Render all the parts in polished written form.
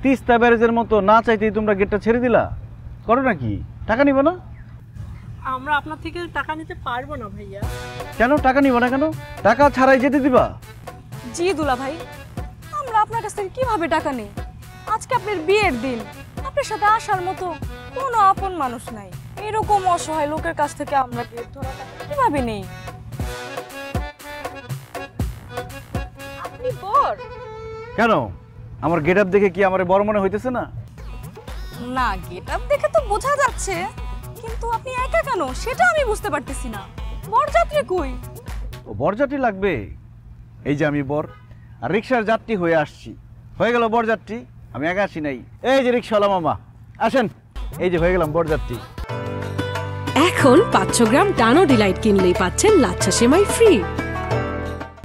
তিস্তা ব্যারেজের মতো না চাইতেই তোমরা গেটটা ছেড়ে দিলা, করো নাকি? টাকা নিব না? আমরা আপনার থেকে টাকা নিতে পারবো না ভাইয়া। কেন টাকা নিব না? কেন টাকা ছাড়াই যেতে দিবা? জি দুলা ভাই, আমরা আপনার কাছ থেকে কিভাবে টাকা নেই? আজকে আপনার বিয়ের দিন, আপনার সাথে আসার মতো কোনো আপন মানুষ নাই। এরকম অসহায় লোকের কাছ থেকে আমরা গেট ধরা টাকা কিভাবে নেই? আপনি বর? কেন আমার গেট আপ দেখে কি আমার বড় মনে হইতেছে না? না, গেট আপ দেখে তো বোঝা যাচ্ছে, কিন্তু আপনি একা কেন সেটা আমি বুঝতে পারতেছি না। বরযাত্রী কই? ও বরযাত্রী লাগবে? এই যে আমি বর, আর রিক্সার যাত্রী হয়ে আসছি। হয়ে গেল বরযাত্রী, আমি একা আসি নাই। এই যে রিক্সাওয়ালা মামা আসেন, এই যে হয়ে গেলাম বরযাত্রী। এখন 500 গ্রাম ডানো ডিলাইট কিনলেই পাচ্ছেন লাচ্ছা সেমাই ফ্রি।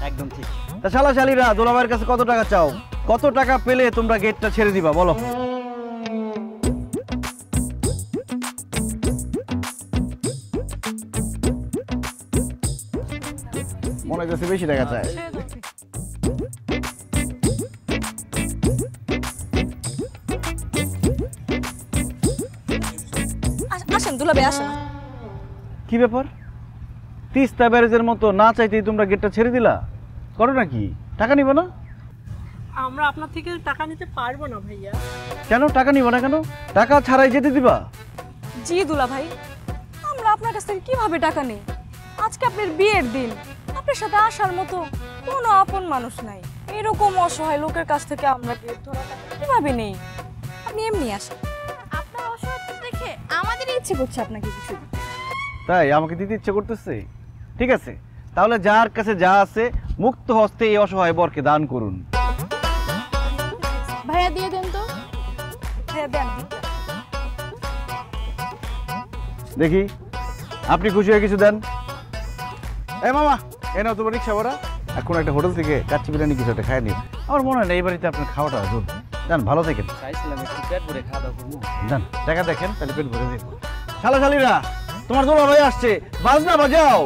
একদম ঠিক। তা শালাশালীরা দোলাভাইয়ের কাছে কত টাকা চাও? কত টাকা পেলে তোমরা গেটটা ছেড়ে দিবা বলো? মনে হচ্ছে বেশি টাকা চায়। আসেন দুলা ভাই, আসেন। কি ব্যাপার? তিস্তা ব্যারেজের মতো না চাইতেই তোমরা গেটটা ছেড়ে দিলা, করো নাকি? টাকা নিব না? আমরা আপনার থেকে টাকা নিতে পারবো না ভাইয়া। কেন টাকা নিব না? কেন টাকা ছাড়াই যেতে দিবা? জি দুলা ভাই, আমরা আপনার কাছ থেকে কিভাবে টাকা নেই? আজকে আপনার বিয়ের দিন, আপনার সাথে আসার মতো কোনো আপন মানুষ নাই। এরকম অসহায় লোকের কাছ থেকে আমরা গেট ধরা টাকা কিভাবে নেই? আপনি এমনি আসেন। আপনার অসহায়তা দেখে আমাদের ইচ্ছে করছে আপনাকে কিছু দিতে। তাই আমাকে দিতে ইচ্ছে করতেছে? ঠিক আছে, তাহলে যার কাছে যা আছে মুক্ত হস্তে এই অসহায় বরকে দান করুন। ভাইয়া দিয়ে দেন তো। ভাইয়া দেন। দেখি আপনি খুশি হয়ে কিছু দেন। এই মামা, এ নাও তোমার রিক্সা ভাড়া। এখন একটা হোটেল থেকে কাচ্চি বিরিয়ানি কিছু একটা খাই নিন। আমার মনে হয় না এই বাড়িতে আপনার খাওয়াটা জোর। যান, ভালো থাকেন। যান, টাকা দেখেন, তাহলে পেট ভরে দেবো। শালাশালীরা, তোমার দোলা ভাই আসছে, বাজনা বাজাও।